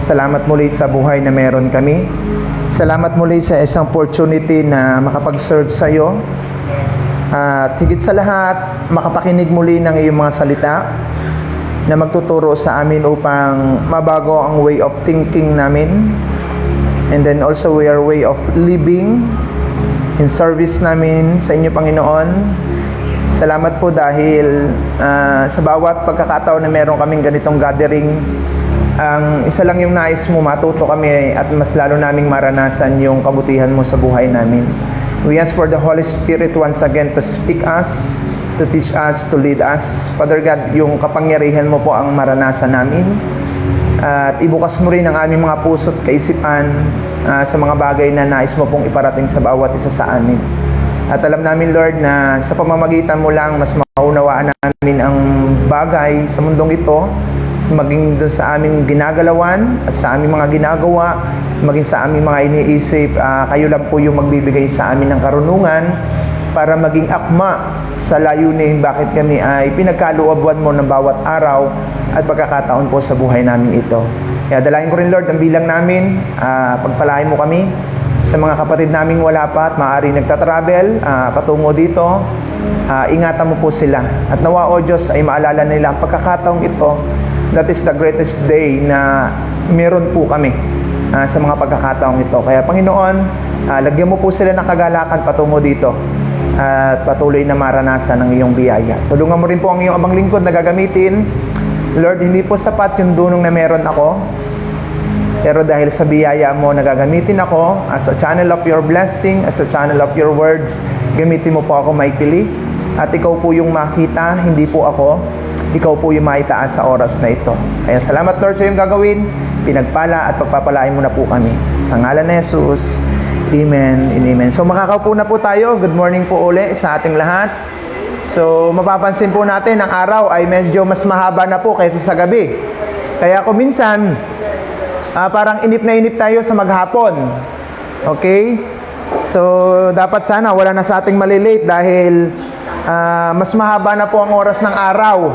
Salamat muli sa buhay na meron kami. Salamat muli sa isang opportunity na makapag-serve sa iyo. At higit sa lahat, makapakinig muli ng iyong mga salita na magtuturo sa amin upang mabago ang way of thinking namin. And then also our way of living in service namin sa inyo, Panginoon. Salamat po dahil sa bawat pagkakataon na meron kaming ganitong gathering, ang isa lang yung nais mo, matuto kami at mas lalo naming maranasan yung kabutihan mo sa buhay namin. We ask for the Holy Spirit once again to speak us, to teach us, to lead us. Father God, yung kapangyarihan mo po ang maranasan namin. At ibukas mo rin ang aming mga puso't kaisipan sa mga bagay na nais mo pong iparating sa bawat isa sa amin. At alam namin, Lord, na sa pamamagitan mo lang mas maunawaan namin ang bagay sa mundong ito, maging doon sa aming ginagalawan at sa aming mga ginagawa, maging sa aming mga iniisip. Kayo lang po yung magbibigay sa amin ng karunungan para maging akma sa layunin bakit kami ay pinagkalooban mo ng bawat araw at pagkakataon po sa buhay namin ito. Kaya dalangin ko rin, Lord, ang bilang namin, pagpalain mo kami sa mga kapatid naming wala pa at maaaring nagtatravel patungo dito. Ingatan mo po sila at nawa, O Diyos, ay maalala nila ang pagkakataong ito. That is the greatest day na meron po kami sa mga pagkakataong ito. Kaya Panginoon, lagyan mo po sila ng kagalakan patungo dito at patuloy na maranasan ang iyong biyaya. Tulungan mo rin po ang iyong abang lingkod na gagamitin. Lord, hindi po sapat yung dunong na meron ako, pero dahil sa biyaya mo, nagagamitin ako as a channel of your blessing, as a channel of your words. Gamitin mo po ako maikili. At ikaw po yung makita, hindi po ako. Ikaw po yung maitaas sa oras na ito. Kaya salamat, Lord, sa iyong gagawin. Pinagpala at pagpapalain mo na po kami. Sa ngalan ni Jesus, Amen and Amen. So makakaupo na po tayo. Good morning po uli sa ating lahat. So mapapansin po natin, ang araw ay medyo mas mahaba na po kaysa sa gabi. Kaya kung minsan, parang inip na inip tayo sa maghapon. Okay? So, dapat sana wala na sa ating malilate dahil mas mahaba na po ang oras ng araw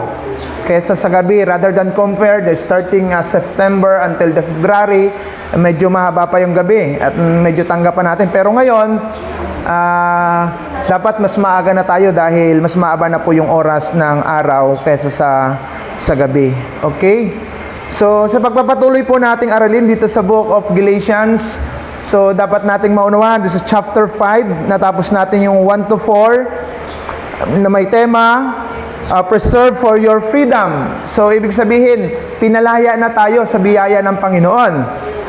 kaysa sa gabi. Rather than compare the starting September until the February, medyo mahaba pa yung gabi at medyo tanggapan natin. Pero ngayon, dapat mas maaga na tayo dahil mas mahaba na po yung oras ng araw kaysa sa gabi. Okay? So, sa pagpapatuloy po nating aralin dito sa Book of Galatians, so dapat nating maunawaan dito sa chapter 5, natapos natin yung 1 to 4 na may tema, preserve for your freedom. So, ibig sabihin, pinalaya na tayo sa biyaya ng Panginoon.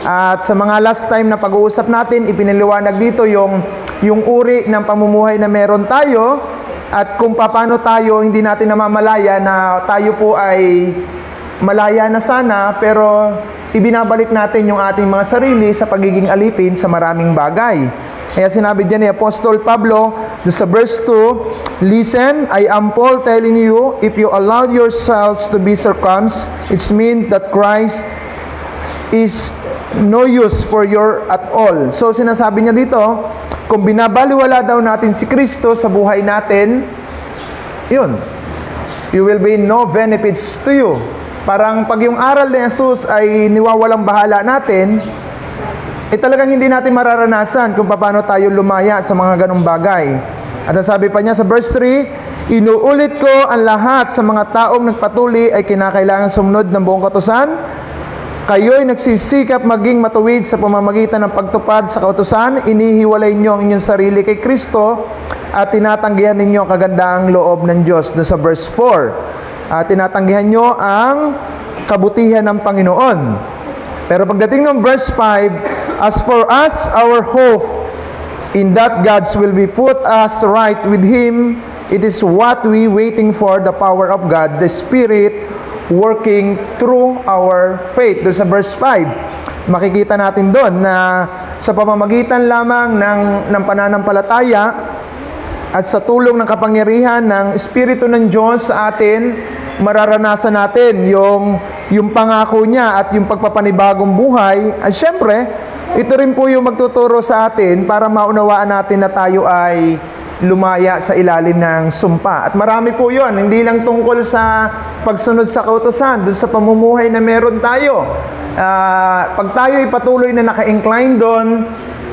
At sa mga last time na pag-uusap natin, ipiniliwanag dito yung uri ng pamumuhay na meron tayo at kung paano tayo hindi natin namamalaya na tayo po ay malaya na sana, pero ibinabalik natin yung ating mga sarili sa pagiging alipin sa maraming bagay. Kaya sinabi dyan ni Apostol Pablo sa verse 2, "Listen, I am Paul telling you, if you allow yourselves to be circumcised, it means that Christ is no use for your at all." So sinasabi niya dito, kung binabaliwala daw natin si Kristo sa buhay natin, yun, you will be no benefits to you. Parang pag yung aral ni Jesus ay niwawalang bahala natin, talagang hindi natin mararanasan kung paano tayo lumaya sa mga ganong bagay. At sabi pa niya sa verse 3, "Inuulit ko ang lahat sa mga taong nagpatuli ay kinakailangan sumunod ng buong kautusan. Kayo'y nagsisikap maging matuwid sa pamamagitan ng pagtupad sa kautusan. Inihiwalay niyo ang inyong sarili kay Kristo at tinatanggihan ninyo ang kagandaang loob ng Diyos." Doon sa verse 4. Tinatanggihan nyo ang kabutihan ng Panginoon. Pero pagdating ng verse 5, "As for us, our hope in that God's will be put us right with Him, it is what we waiting for, the power of God, the Spirit working through our faith." Doon sa verse 5, makikita natin doon na sa pamamagitan lamang ng pananampalataya at sa tulong ng kapangyarihan ng Espiritu ng Diyos sa atin, mararanasan natin yung pangako niya at yung pagpapanibagong buhay. At syempre, ito rin po yung magtuturo sa atin para maunawaan natin na tayo ay lumaya sa ilalim ng sumpa. At marami po yun, hindi lang tungkol sa pagsunod sa kautusan, dun sa pamumuhay na meron tayo. Pag tayo ay patuloy na naka-incline doon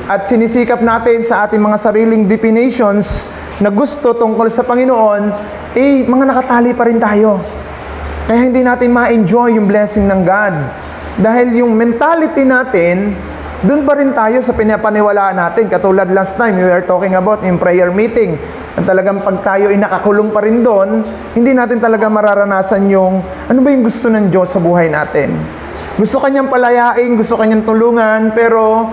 at sinisikap natin sa ating mga sariling definitions na gusto tungkol sa Panginoon, mga nakatali pa rin tayo. Kaya hindi natin ma-enjoy yung blessing ng God. Dahil yung mentality natin, doon pa rin tayo sa pinapaniwalaan natin. Katulad last time, we were talking about in prayer meeting. At talagang pag tayo ay nakakulong pa rin doon, hindi natin talaga mararanasan yung, ano ba yung gusto ng Diyos sa buhay natin. Gusto Kanyang palayain, gusto Kanyang tulungan, pero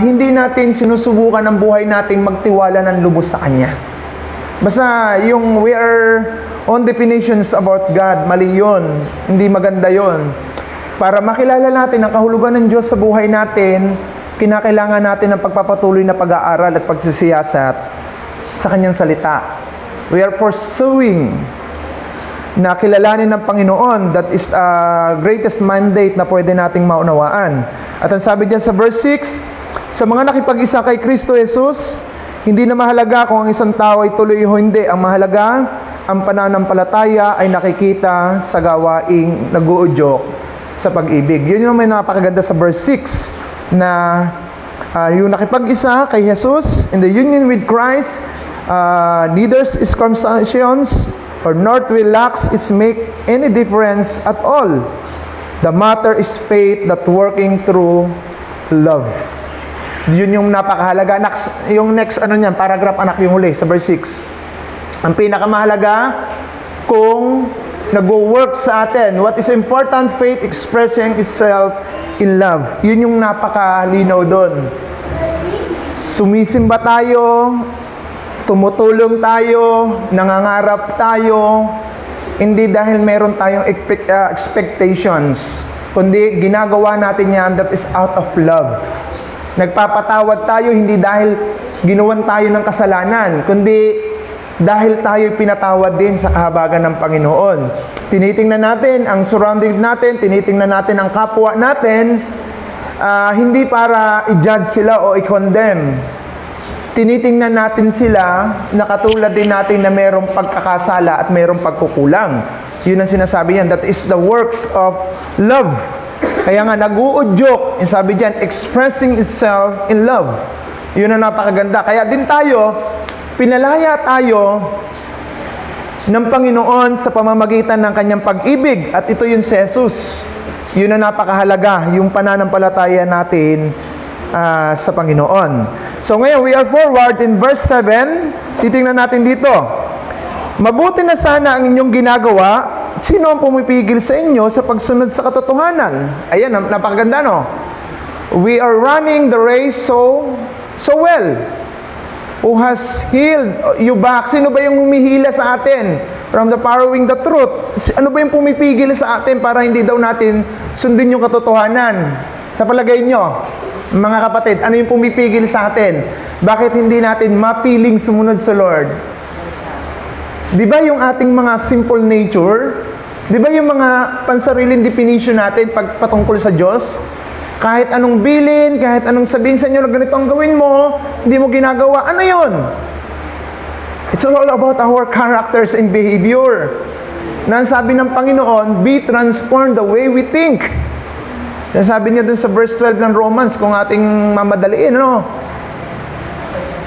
hindi natin sinusubukan ang buhay natin magtiwala ng lubos sa Kanya. Basta yung we are on definitions about God, mali yun. Hindi maganda yun. Para makilala natin ang kahulugan ng Diyos sa buhay natin, kinakailangan natin ng pagpapatuloy na pag-aaral at pagsisiyasat sa Kanyang salita. We are pursuing na kilalanin ng Panginoon. That is greatest mandate na pwede nating maunawaan. At ang sabi diyan sa verse 6, sa mga nakipag-isa kay Kristo Jesus, hindi na mahalaga kung ang isang tao ay tuloy o hindi. Ang mahalaga, ang pananampalataya ay nakikita sa gawaing nag-uudyok sa pag-ibig. Yun yung may napakaganda sa verse 6 na yung nakipag-isa kay Jesus in the union with Christ, neither circumcisions or not will lacks its make any difference at all. The matter is faith that working through love. Yun yung napakahalaga. Yung next paragraph anak yung huli sa verse 6. Ang pinakamahalaga kung nag-work sa atin. What is important? Faith expressing itself in love. Yun yung napakalinaw doon. Sumisimba tayo, tumutulong tayo, nangangarap tayo, hindi dahil meron tayong expectations, kundi ginagawa natin yan that is out of love. Nagpapatawad tayo hindi dahil ginawan tayo ng kasalanan, kundi dahil tayo pinatawad din sa kahabagan ng Panginoon. Tinitingnan natin ang surrounding natin, tinitingnan natin ang kapwa natin, hindi para i-judge sila o i-condemn. Tinitingnan natin sila na katulad din natin na mayroong pagkakasala at mayroong pagkukulang. Yun ang sinasabi niyan, that is the works of love. Kaya nga nag-uudyok, yung sabi diyan, expressing itself in love. Yun ang napakaganda. Kaya din tayo, pinalaya tayo ng Panginoon sa pamamagitan ng Kanyang pag-ibig. At ito yung si Jesus. Yun ang napakahalaga, yung pananampalataya natin sa Panginoon. So ngayon, we are forward in verse 7. Titingnan natin dito. Mabuti na sana ang inyong ginagawa. Sino ang pumipigil sa inyo sa pagsunod sa katotohanan? Ayan, napakaganda, no? We are running the race so well. Who has healed you back? Sino ba yung humihila sa atin from the following the truth? Ano ba yung pumipigil sa atin para hindi daw natin sundin yung katotohanan? Sa palagay nyo, mga kapatid, ano yung pumipigil sa atin? Bakit hindi natin mapiling sumunod sa Lord? Di ba yung ating mga simple nature? Di ba yung mga pansariling definition natin patungkol sa Diyos? Kahit anong bilin, kahit anong sabihin sa inyo na ganito ang gawin mo, hindi mo ginagawa. Ano yun? It's all about our characters and behavior. Na sabi ng Panginoon, be transformed the way we think. Sabi niya dun sa verse 12 ng Romans, kung ating mamadaliin, ano?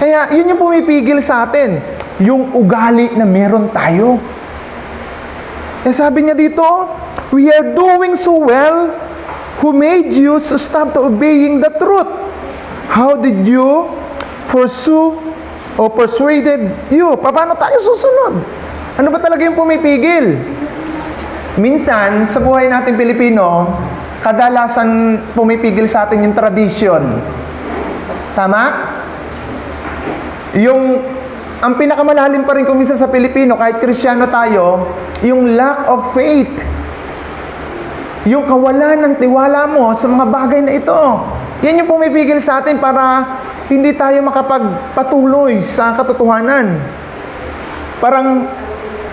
Kaya yun yung pumipigil sa atin. Yung ugali na meron tayo. Kaya sabi niya dito, we are doing so well. Who made you to stop to obeying the truth? How did you pursue or persuaded you? Paano tayo susunod? Ano ba talaga yung pumipigil? Minsan, sa buhay natin Pilipino, kadalasan pumipigil sa atin yung tradisyon. Tama? Ang pinakamalalim pa rin kung minsan sa Pilipino, kahit Kristiyano tayo, yung lack of faith. Yung kawalan ng tiwala mo sa mga bagay na ito. Yan yung pumipigil sa atin para hindi tayo makapagpatuloy sa katotohanan. Parang,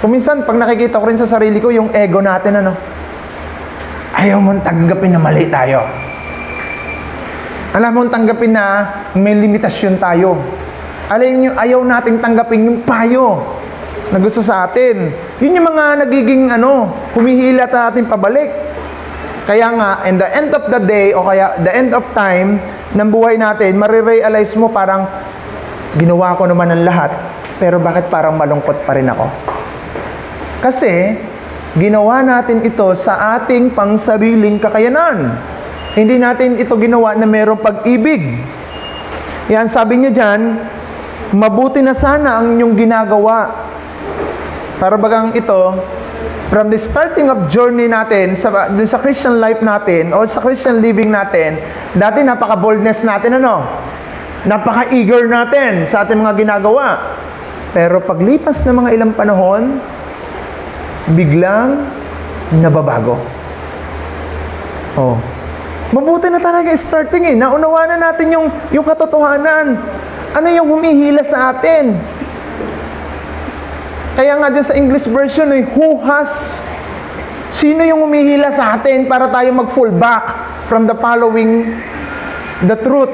kuminsan, pag nakikita ko rin sa sarili ko, yung ego natin, ayaw mong tanggapin na mali tayo. Alam mong tanggapin na may limitasyon tayo. Ayaw nating tanggapin yung payo na gusto sa atin. Yun yung mga nagiging humihila sa atin pabalik. Kaya nga, in the end of the day, o kaya the end of time ng buhay natin, marirealize mo parang, ginawa ko naman ang lahat, pero bakit parang malungkot pa rin ako? Kasi, ginawa natin ito sa ating pangsariling kakayanan. Hindi natin ito ginawa na mayroong pag-ibig. Yan, sabi niya dyan, mabuti na sana ang inyong ginagawa. Para bagang ito, from the starting of journey natin, sa Christian life natin, o sa Christian living natin, dati napaka-boldness natin, napaka-eager natin sa ating mga ginagawa. Pero paglipas ng mga ilang panahon, biglang nababago. Mabuti na talaga starting Naunawa na natin yung katotohanan. Ano yung humihila sa atin? Kaya nga dyan sa English version, sino yung humihila sa atin para tayo mag-fall back from the following the truth?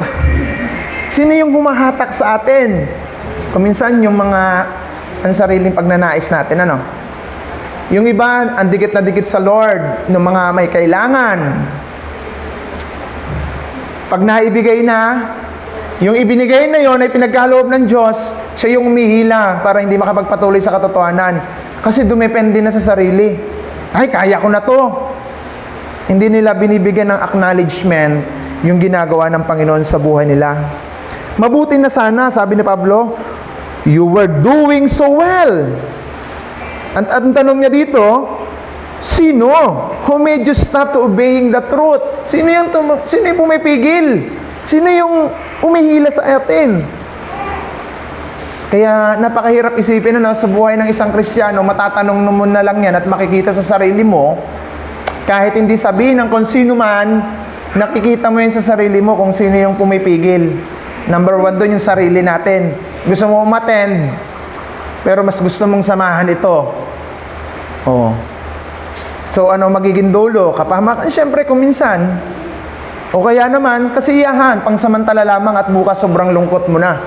Sino yung humahatak sa atin? Kuminsan yung mga ang sariling pagnanais natin, Yung iba, ang dikit na dikit sa Lord, ng mga may kailangan. Pag naibigay na, yung ibinigay na yon ay pinagkaloob ng Diyos, siya yung umihila para hindi makapagpatuloy sa katotohanan. Kasi dumepende na sa sarili. Ay, kaya ko na to. Hindi nila binibigyan ng acknowledgement yung ginagawa ng Panginoon sa buhay nila. Mabuti na sana, sabi ni Pablo, you were doing so well. Ang tanong niya dito, sino who made you stop to obeying the truth? Sino yung pumipigil? Sino yung umihila sa atin? Kaya napakahirap isipin sa buhay ng isang Kristiyano, matatanong mo na lang yan at makikita sa sarili mo, kahit hindi sabihin ng kung sino man, nakikita mo yan sa sarili mo kung sino yung pumipigil. Number 1 doon yung sarili natin. Gusto mo umattend, pero mas gusto mong samahan ito. So magiging dolo, kapahamakan, syempre kung minsan, o kaya naman, kasiyahan, pangsamantala lamang at bukas sobrang lungkot mo na.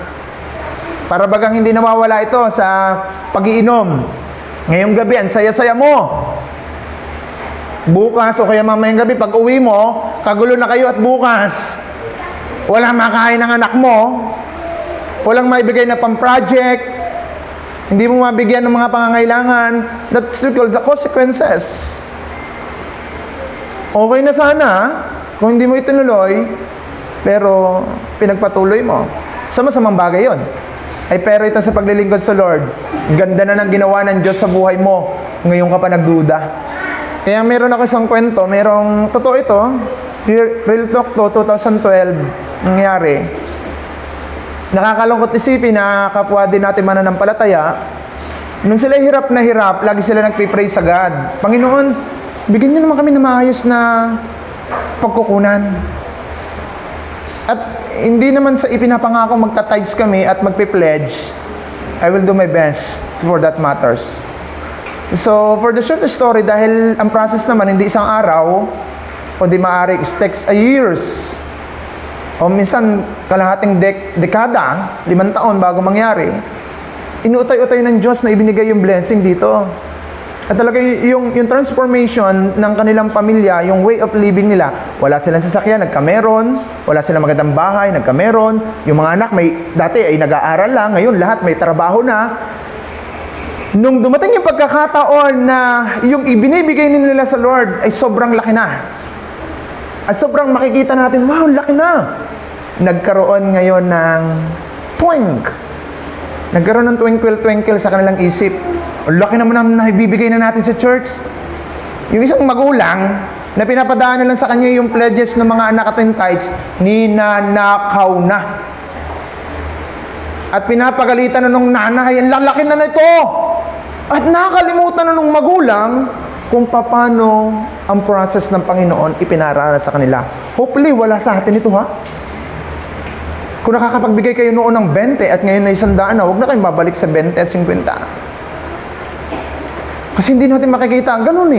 Para bagang hindi nawawala ito sa pag-iinom. Ngayong gabi, ang saya-saya mo. Bukas o kaya mamayang gabi, pag uwi mo, kagulo na kayo at bukas, walang makain ng anak mo, walang maibigay na pang-project, hindi mo mabigyan ng mga pangangailangan, that's called the consequences. Okay na sana, kung hindi mo itinuloy, pero pinagpatuloy mo. Sama-samang bagay yon. Pero ito sa paglilingkod sa Lord, ganda na ng ginawa ng Diyos sa buhay mo, ngayon ka pa nagduda. Kaya meron ako isang kwento, totoo ito, real talk to, 2012, nangyari. Nakakalungkot isipin na kapwa din natin mananampalataya, nung sila hirap na hirap, lagi sila nagpipray sa God. Panginoon, bigyan niyo naman kami ng maayos na pagkukunan. At hindi naman sa ipinapangako magta-tithes kami at magpe-pledge. I will do my best for that matters. So, for the short story, dahil ang process naman hindi isang araw, o di maaari, it takes a years. O minsan, kalahating dekada, 5 taon bago mangyari, inuutay-utay ng Diyos na ibinigay yung blessing dito. At talaga yung transformation ng kanilang pamilya, yung way of living nila, wala silang sasakyan, nagkameron, wala silang magandang bahay, nagkameron, yung mga anak dati ay nag-aaral lang, ngayon lahat may trabaho na. Nung dumating yung pagkakataon na yung ibinibigay nila sa Lord ay sobrang laki na. At sobrang makikita natin, wow, laki na. Nagkaroon ngayon ng Nagkaroon ng twinkle sa kanilang isip. Ang laki naman namin na ibibigay na natin sa church. Yung isang magulang, na pinapadaan na lang sa kanya yung pledges ng mga anak at tithes, ninanakaw na. At pinapagalitan na nung nanay, ang lalaki na nito. At nakalimutan na nung magulang kung paano ang process ng Panginoon ipinarana sa kanila. Hopefully, wala sa atin ito, Kung nakakapagbigay kayo noon ng 20 at ngayon na 100 na, huwag na kayong babalik sa 20 at 50. Kasi hindi natin makikita. Ganun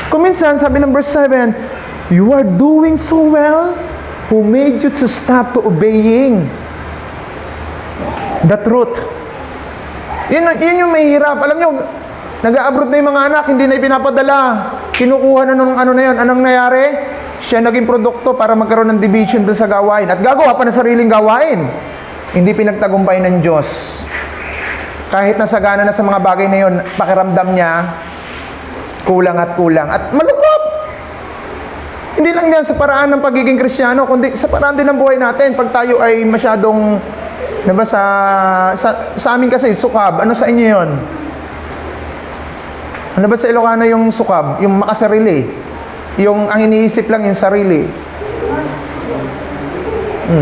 Kung minsan, sabi ng verse 7, you are doing so well, who made you to stop to obeying? the truth. Yun yung mahirap. Alam nyo, nag-a-abroad na yung mga anak, hindi na ipinapadala. Kinukuha na nung ano na yun. Anong nangyari? Siya naging produkto para magkaroon ng division doon sa gawain. At gagawa pa ng sariling gawain. Hindi pinagtagumpay ng Diyos. Kahit nasagana na sa mga bagay na yun, pakiramdam niya, kulang at kulang. At malungkot! Hindi lang yan sa paraan ng pagiging Kristiyano, kundi sa paraan din ng buhay natin. Pag tayo ay masyadong, diba, sa amin kasi, sukab. Ano sa inyo yun? Ano ba sa Ilocano yung sukab? Yung makasarili. Yung ang iniisip lang yung sarili.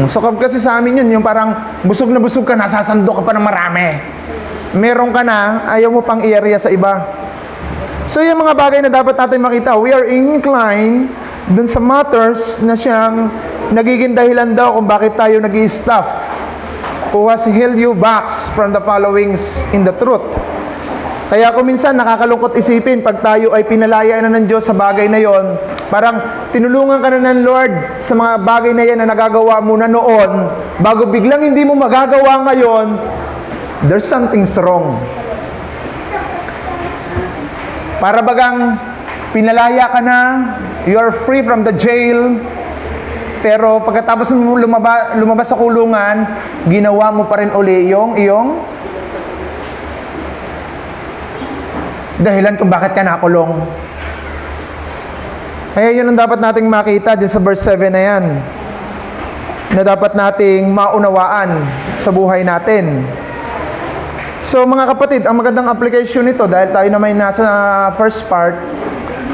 Sukab kasi sa amin yun, yung parang busog na busog ka, nasasando ka pa ng marami. Meron ka na, ayaw mo pang i-area sa iba. So yung mga bagay na dapat natin makita, we are inclined dun sa matters na siyang nagiging dahilan daw kung bakit tayo nag-i-stuff. Who has held you back from the followings in the truth. Kaya kung minsan nakakalungkot isipin pag tayo ay pinalaya na ng Diyos sa bagay na yon, parang tinulungan ka na ng Lord sa mga bagay na yan na nagagawa mo na noon, bago biglang hindi mo magagawa ngayon, there's something wrong. Para bagang pinalaya ka na, you are free from the jail, pero pagkatapos mo lumabas sa kulungan, ginawa mo pa rin uli yung iyong dahilan kung bakit ka nakulong. Kaya yun ang dapat nating makita din sa verse 7 na yan, na dapat nating maunawaan sa buhay natin. So mga kapatid, ang magandang application nito, dahil tayo naman nasa first part,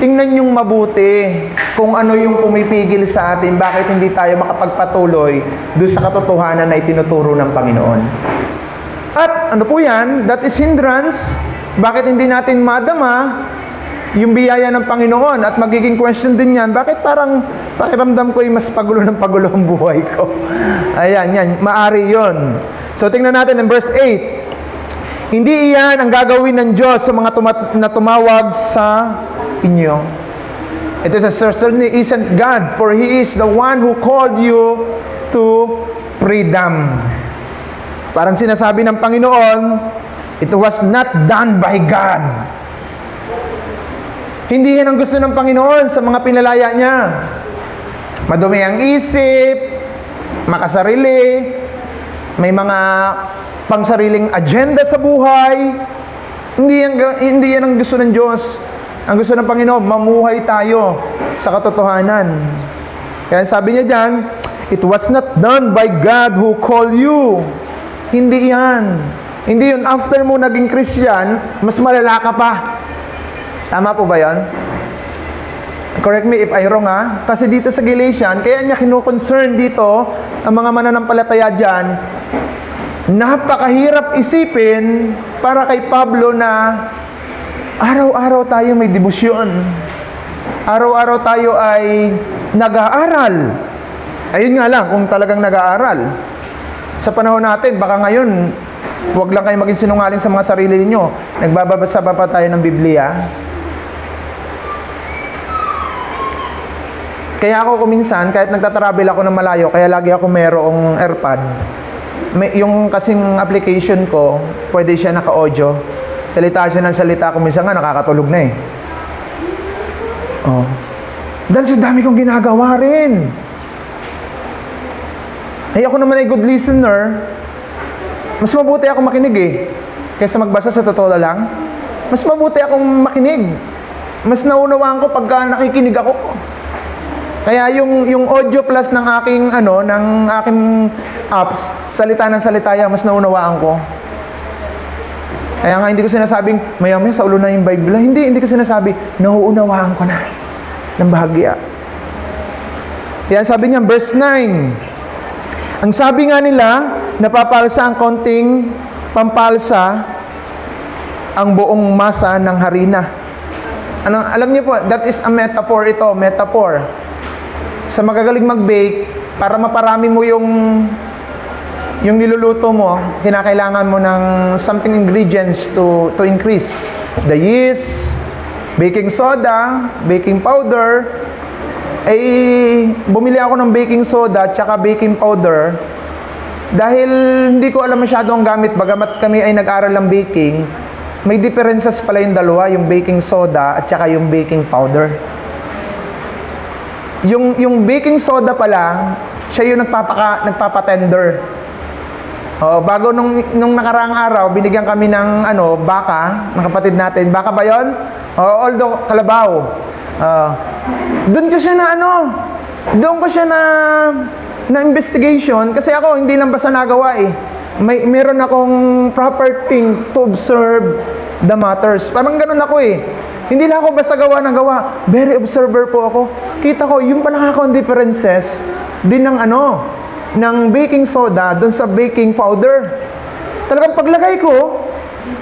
tingnan yung mabuti kung ano yung pumipigil sa atin, bakit hindi tayo makapagpatuloy doon sa katotohanan na itinuturo ng Panginoon. At ano po yan? That is hindrance. Bakit hindi natin madama yung biyaya ng Panginoon? At magiging question din yan, bakit parang pakiramdam ko ay mas pagulo ng pagulo ang buhay ko? Ayan, yan, maari yon. So tingnan natin in verse 8. Hindi iyan ang gagawin ng Diyos sa mga tumawag sa inyo. It is certainly isn't God, for He is the one who called you to freedom. Parang sinasabi ng Panginoon, it was not done by God. Hindi yan ang gusto ng Panginoon sa mga pinalaya niya. Madumi ang isip, makasarili, may mga pangsariling agenda sa buhay. Hindi yan ang gusto ng Diyos. Ang gusto ng Panginoon, mamuhay tayo sa katotohanan. Kaya sabi niya diyan, it was not done by God who called you. Hindi yan. Hindi yun, after mo naging Christian, mas malala ka pa. Tama po ba yun? Correct me if I wrong ha. Kasi dito sa Galatian, kaya niya kinukoncern dito ang mga mananampalataya dyan, napakahirap isipin para kay Pablo na araw-araw tayo may debosyon. Araw-araw tayo ay nag-aaral. Ayun nga lang, kung talagang nag-aaral. Sa panahon natin, baka ngayon, huwag lang kayo maging sinungaling sa mga sarili ninyo. Nagbabasa ba pa tayo ng Biblia? Kaya ako kuminsan, kahit nagtatravel ako ng malayo, kaya lagi ako mayroong AirPod. Yung kasing application ko, pwede siya naka-audio. Salita siya ng salita, kuminsan nga nakakatulog na eh. Oh. Dahil sa dami kong ginagawa rin. Ay ako naman ay good listener. Mas mabuti akong makinig eh, kaysa magbasa sa totoo lang. Mas mabuti akong makinig. Mas naunawaan ko pagka nakikinig ako. Kaya yung audio plus ng aking apps, salita ng salita yan, mas naunawaan ko. Kaya nga hindi ko sinasabing maya-maya sa ulo na yung Bible. Hindi ko sinasabi, nauunawaan ko na ng bahagya. Yan sabi niya, verse 9. Ang sabi nga nila, napapalsa ang konting pampalsa ang buong masa ng harina. Alam niyo po, that is a metaphor ito, metaphor. Sa magagaling mag-bake, para maparami mo yung niluluto mo, kinakailangan mo ng something ingredients to increase. The yeast, baking soda, baking powder. Bumili ako ng baking soda at saka baking powder. Dahil hindi ko alam masyado ang gamit, bagamat kami ay nag-aral ng baking, may differences pala yung dalawa, yung baking soda at saka yung baking powder. Yung baking soda pala, siya yung nagpapatender. Bago nung nakaraang araw, binigyan kami ng baka, ng kapatid natin. Baka ba yun? Although kalabaw. Doon ko siya na investigation, kasi ako hindi lang basta nagawa eh. Meron akong proper thing to observe the matters. Parang ganun ako eh. Hindi lang ako basta gawa ng gawa. Very observer po ako. Kita ko, yung pala ako ang differences din ng baking soda doon sa baking powder. Talagang paglagay ko,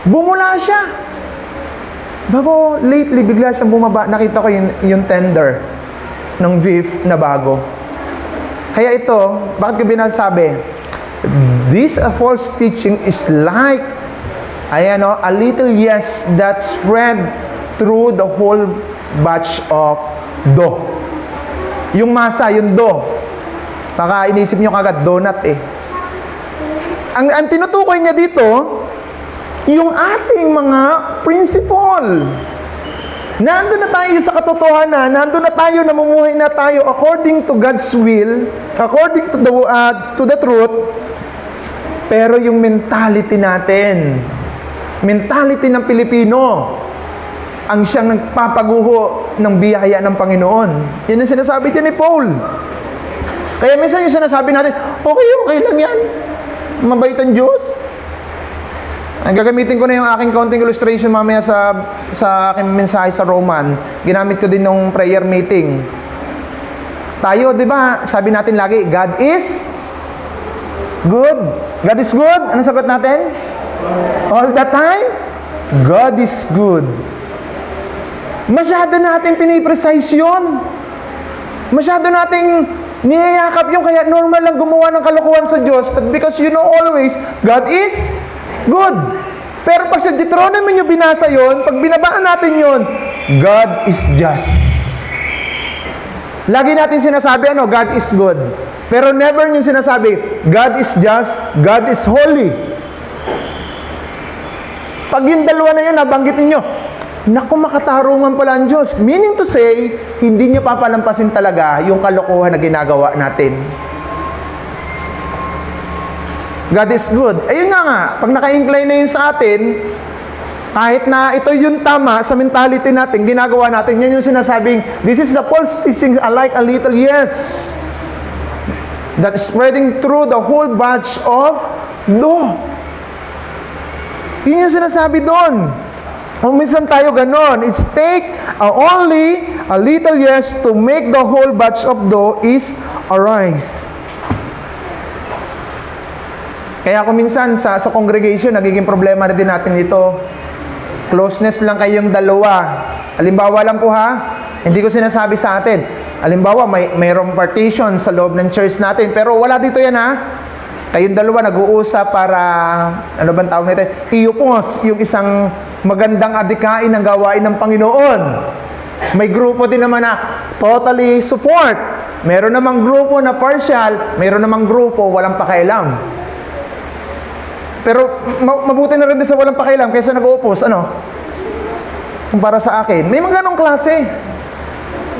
bumula siya. Bago lately, bigla siyang bumaba. Nakita ko yung tender ng beef na bago. Kaya ito, bakit ko binasabi? This false teaching is like a little yeast that spread through the whole batch of dough. Yung masa, yung dough. Baka inisip nyo kagad, donut eh. Ang tinutukoy niya dito, yung ating mga principle. Nandun na tayo sa katotohanan, nandun na tayo, namumuhay na tayo according to God's will, according to the truth, pero yung mentality natin, mentality ng Pilipino, ang siyang nagpapaguho ng biyaya ng Panginoon. Yan ang sinasabi din ni Paul. Kaya minsan yung sinasabi natin, okay lang yan. Mabait ang Diyos. Ang gagamitin ko na yung aking counting illustration mamaya sa aking mensahe sa Roman. Ginamit ko din nung prayer meeting. Tayo, di ba, sabi natin lagi, God is good. God is good. Ano sagot natin? All the time, God is good. Masyado nating piniprecise yun. Masyado nating niyayakap yung kaya normal lang gumawa ng kalokohan sa Diyos because you know always, God is good. Pero pag sa Deuteronomy nyo binasa yon, pag binabaan natin yon, God is just. Lagi natin sinasabi, God is good. Pero never nyo sinasabi, God is just, God is holy. Pag yung dalawa na yun, nabanggit ninyo, naku, makatarungan pala ang Diyos. Meaning to say, hindi nyo papalampasin talaga yung kalokohan na ginagawa natin. God is good. Ayun nga, pag naka-incline na yun sa atin, kahit na ito yung tama sa mentality natin, ginagawa natin, yan yung sinasabing, this is the false teaching like a little yes, that is spreading through the whole batch of law. Yun yung sinasabi doon. Kung minsan tayo ganon, it's take only a little yes to make the whole batch of dough is arise. Kaya kung minsan sa congregation, nagiging problema na din natin ito. Closeness lang kayong dalawa. Halimbawa lang po ha, hindi ko sinasabi sa atin. Halimbawa, mayroong partition sa loob ng church natin, pero wala dito yan ha. Kayong dalawa nag-uusap para, ano bang tawag nito? Iupos yung isang magandang adikain ng gawain ng Panginoon. May grupo din naman na totally support. Meron namang grupo na partial, meron namang grupo walang pakialam. Pero mabuti na rin din sa walang pakialam kaysa nag-uupos, kung para sa akin. May mga ganong klase.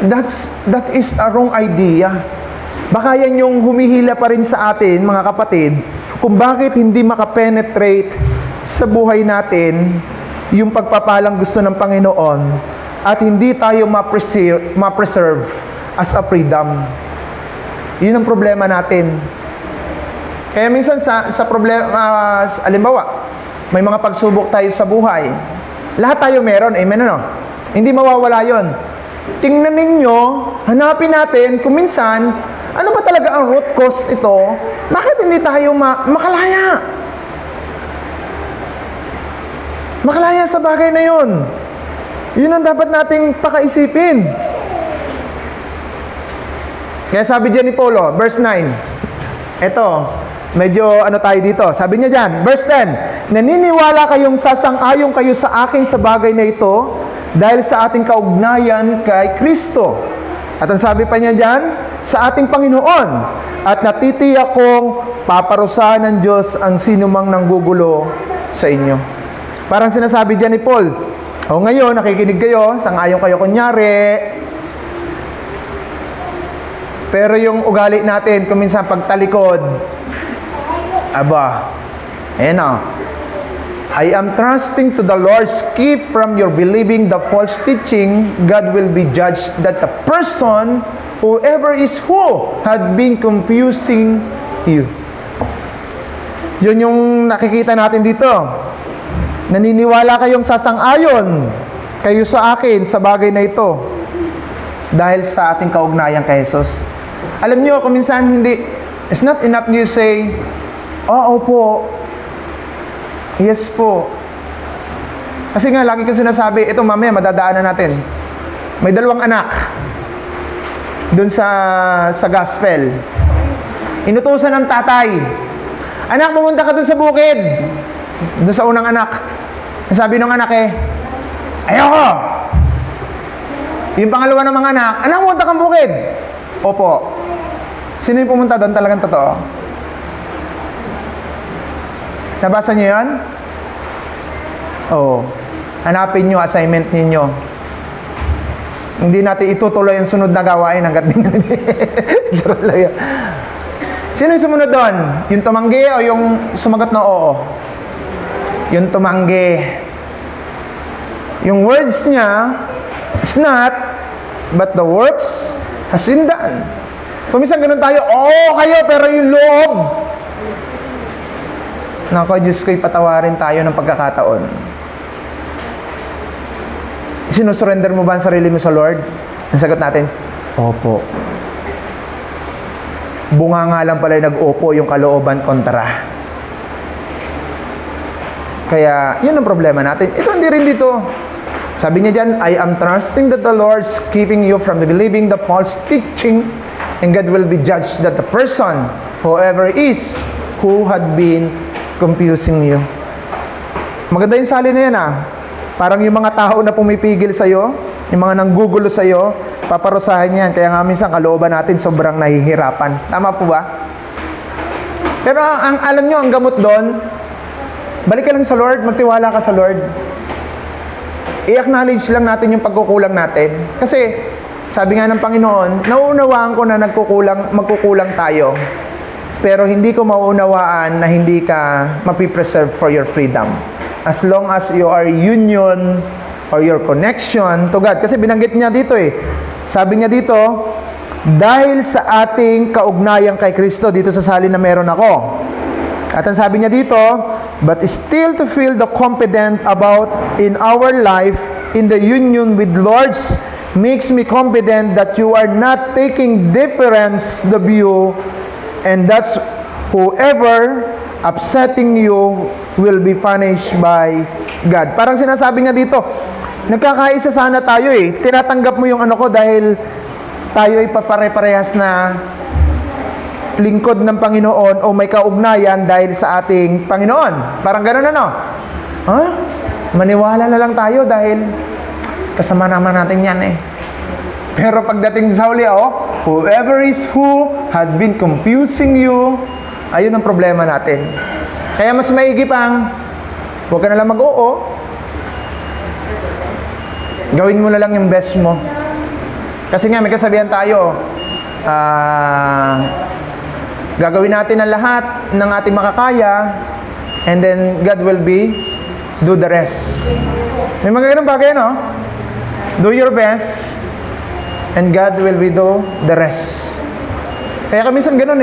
That is a wrong idea. Baka yan yung humihila pa rin sa atin, mga kapatid, kung bakit hindi makapenetrate sa buhay natin yung pagpapalang gusto ng Panginoon at hindi tayo ma-preserve as a freedom. Yun ang problema natin. Kaya minsan sa problema, halimbawa, may mga pagsubok tayo sa buhay. Lahat tayo meron, amen Hindi mawawala yon. Tingnan ninyo, hanapin natin kung minsan, ano ba talaga ang root cause ito? Bakit hindi tayo makalaya? Makalaya sa bagay na yun. Yun ang dapat nating pakaisipin. Kaya sabi diyan ni Paulo, verse 9. Ito, medyo tayo dito. Sabi niya diyan, verse 10. Naniniwala kayong sasang-ayon kayo sa akin sa bagay na ito dahil sa ating kaugnayan kay Kristo. At ang sabi pa niya diyan, sa ating Panginoon. At natitiyak kong paparusahan ng Diyos ang sinumang nanggugulo sa inyo. Parang sinasabi diyan ni Paul, o ngayon, nakikinig kayo, sangayon kayo kunyari, pero yung ugali natin, kung minsan pagtalikod, aba, ayan o, I am trusting to the Lord. Keep from your believing the false teaching. God will be judged that the person, whoever is who, had been confusing you. Yun yung nakikita natin dito. Naniniwala kayong sasang-ayon kayo sa akin sa bagay na ito dahil sa ating kaugnayan kay Jesus. Alam nyo, kung minsan hindi, it's not enough you say, oo po, yes po. Kasi nga, lagi ko sinasabi, ito mamaya, madadaanan natin. May 2 anak. Doon sa gospel. Inutusan ng tatay. Anak, pumunta ka doon sa bukid. Doon sa unang anak. Sabi ng anak ayoko. Yung pangalawa ng mga anak, anak, pumunta kang bukid. Opo. Sino yung pumunta doon? Talagang totoo. Nabasa niyo yan? Oo. Hanapin niyo, assignment ninyo. Hindi natin itutuloy ang sunod na gawain hanggat hindi. Sino yung sumunod doon? Yung tumanggi o yung sumagot na oo? Yung tumanggi. Yung words niya is not, but the works has been done. Kung minsan ganun tayo, oo kayo, pero yung loob, nako, Diyos ko'y patawarin tayo ng pagkakataon. Sinusurrender mo ba ang sarili mo sa Lord? Ang sagot natin, opo. Bunga nga lang pala yung nag-opo, yung kalooban kontra. Kaya, yun ang problema natin. Ito hindi rin dito. Sabi niya dyan, I am trusting that the Lord's keeping you from believing the false teaching, and God will be judged that the person, whoever is, who had been confusing you. Maganda yung sali na yan Parang yung mga tao na pumipigil sa'yo, yung mga nanggugulo sa'yo, paparusahan yan. Kaya nga minsan kalooban natin sobrang nahihirapan. Tama po ba? Pero ang alam nyo, ang gamot doon, balik ka lang sa Lord, magtiwala ka sa Lord. I-acknowledge lang natin yung pagkukulang natin. Kasi, sabi nga ng Panginoon, nauunawaan ko na magkukulang tayo. Pero hindi ko mauunawaan na hindi ka mapipreserve for your freedom. As long as you are union or your connection to God. Kasi binanggit niya dito Sabi niya dito, dahil sa ating kaugnayan kay Kristo, dito sa salin na meron ako. At ang sabi niya dito, but still to feel the confident about in our life in the union with Lord's makes me confident that you are not taking difference the view, and that's whoever upsetting you will be punished by God. Parang sinasabi nga dito, nagkakaisa sana tayo Tinatanggap mo yung ano ko dahil tayo ay papare-parehas na lingkod ng Panginoon o may kaugnayan dahil sa ating Panginoon. Parang gano'n Maniwala na lang tayo dahil kasama naman natin yan Pero pagdating sa huli, whoever is who had been confusing you, ayun ang problema natin. Kaya mas maigi pang, huwag ka na lang mag-oo. Gawin mo na lang yung best mo. Kasi nga, may kasabihan tayo, gagawin natin ang lahat ng ating makakaya, and then God will do the rest. May mga ganun bagay, Do your best, and God will do the rest. Kaya minsan ganun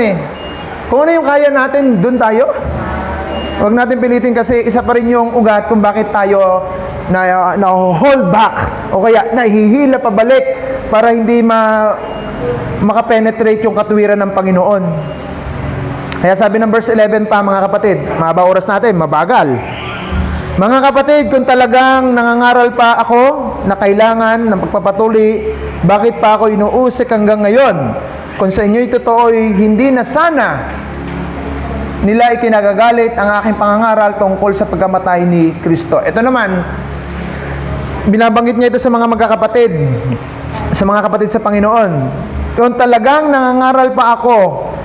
Kung ano yung kaya natin, dun tayo. Huwag natin pilitin kasi isa pa rin yung ugat kung bakit tayo na hold back o kaya nahihila pabalik para hindi makapenetrate yung katuwiran ng Panginoon. Kaya sabi ng verse 11 pa, mga kapatid, mahaba oras natin, mabagal. Mga kapatid, kung talagang nangangaral pa ako na kailangan ng pagpapatuli, bakit pa ako inuusik hanggang ngayon? Kung sa inyo'y totoo, hindi na sana nila ikinagagalit ang aking pangangaral tungkol sa pagkamatay ni Kristo. Ito naman, binabanggit niya ito sa mga magkakapatid, sa mga kapatid sa Panginoon. Kung talagang nangangaral pa ako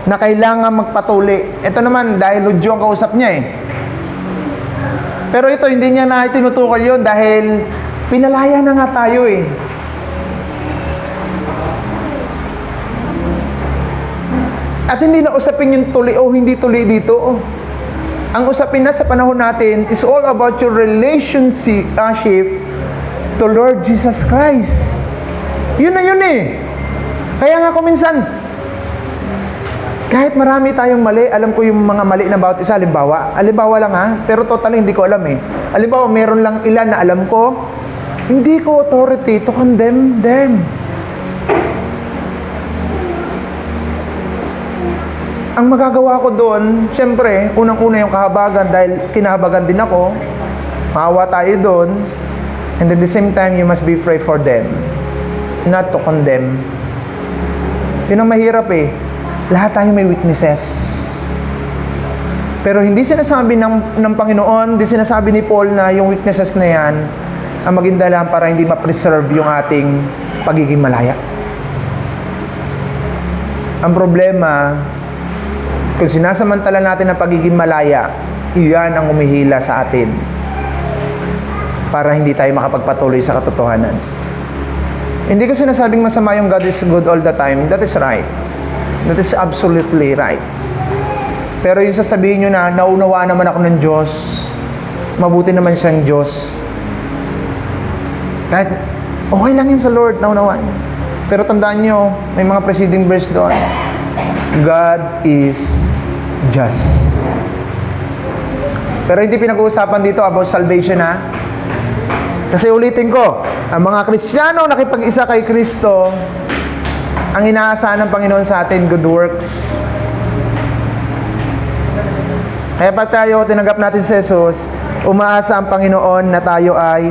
na kailangan magpatuli. Ito naman, dahil Hudyo ang kausap niya eh. Pero ito, hindi niya na tinutukol yun dahil pinalaya na nga tayo eh. At hindi na usapin yung tuli o hindi tuli dito. Ang usapin na sa panahon natin is all about your relationship to Lord Jesus Christ. Yun na yun eh. Kaya nga kung minsan, kahit marami tayong mali, alam ko yung mga mali na bawat isa, halimbawa lang ha, pero totally hindi ko alam eh. Halimbawa, meron lang ilan na alam ko, hindi ko authority to condemn them. Ang magagawa ko doon, siyempre, unang-una yung kahabagan dahil kinahabagan din ako. Maawa tayo doon. And at the same time, you must be pray for them. Not to condemn. Yun ang mahirap eh. Lahat tayo may weaknesses. Pero hindi sinasabi ng Panginoon, hindi sinasabi ni Paul na yung weaknesses na yan ang maging dahilan para hindi ma-preserve yung ating pagiging malaya. Ang problema, kung sinasamantala natin ang pagiging malaya, iyan ang umihila sa atin para hindi tayo makapagpatuloy sa katotohanan. Hindi ko sinasabing masama yung God is good all the time. That is right. That is absolutely right. Pero yung sasabihin nyo na naunawaan naman ako ng Diyos, mabuti naman siyang Diyos. Kahit okay lang yun sa Lord, naunawaan. Pero tandaan nyo, may mga preceding verse doon. God is just. Pero hindi pinag-uusapan dito about salvation ha. Kasi ulitin ko, ang mga Kristiyano nakipag-isa kay Kristo, ang inaasahan ng Panginoon sa atin, good works. Kaya pag tayo tinanggap natin si Jesus, umaasa ang Panginoon na tayo ay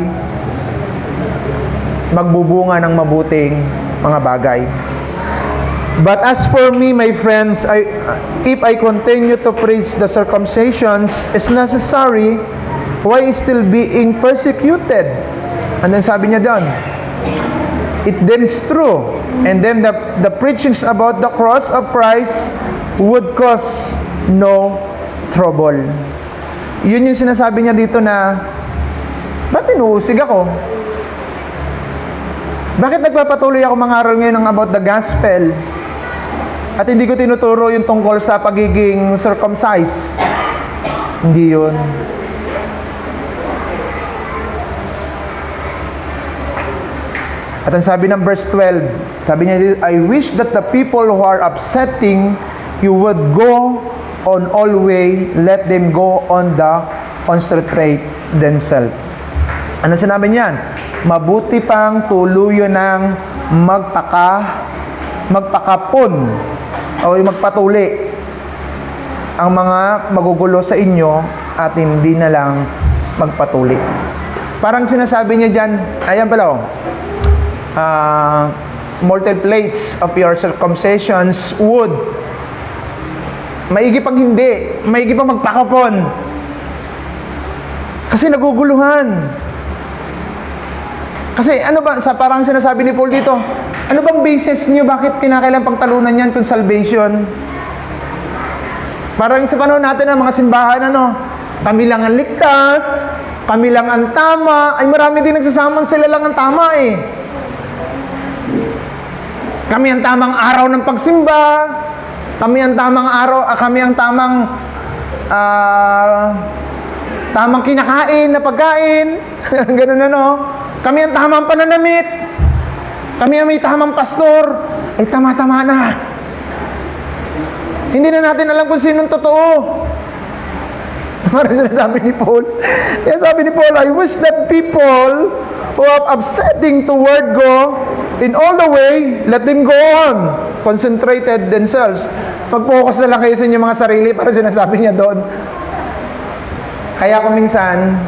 magbubunga ng mabuting mga bagay. But as for me, my friends, if I continue to preach the circumcisions is necessary, why is still being persecuted? And then sabi niya doon, it then is true. And then the preachings about the cross of Christ would cause no trouble. Yun yung sinasabi niya dito na, ba't inuusig ako? Bakit nagpapatuloy ako mangaral ngayon about the gospel? At hindi ko tinuturo yung tungkol sa pagiging circumcised. Hindi yun. At ang sabi ng verse 12, sabi niya, I wish that the people who are upsetting you would go on all way, let them go on the concentrate themselves. Ano sinabi niyan? Mabuti pang tuluyan ng magpakapon o magpatuli ang mga magugulo sa inyo at hindi na lang magpatuli. Parang sinasabi niya dyan, ayan pala multiples of your circumcisions would maigi pag hindi, maigi pang magpakapon kasi naguguluhan. Kasi ano ba, parang sinasabi ni Paul dito, ano bang basis niyo bakit kinakailangan pagtalunan yan kung salvation? Parang sa panahon natin ng mga simbahan, kami lang ang ligtas, kami lang ang tama, ay marami din nagsasamang sila lang ang tama eh. Kami ang tamang araw ng pagsimba, kami ang tamang araw, kami ang tamang kinakain na pagkain, ganun Kami ang tamang pananamit, kami ang may tamang pastor, ay tama-tama na. Hindi na natin alam kung sinong totoo. Parang sinasabi ni Paul. Kaya sabi ni Paul, I wish that people who are upsetting toward go in all the way, let them go on. Concentrated themselves. Mag-focus na lang kayo sa inyong mga sarili para sinasabi niya doon. Kaya kung minsan,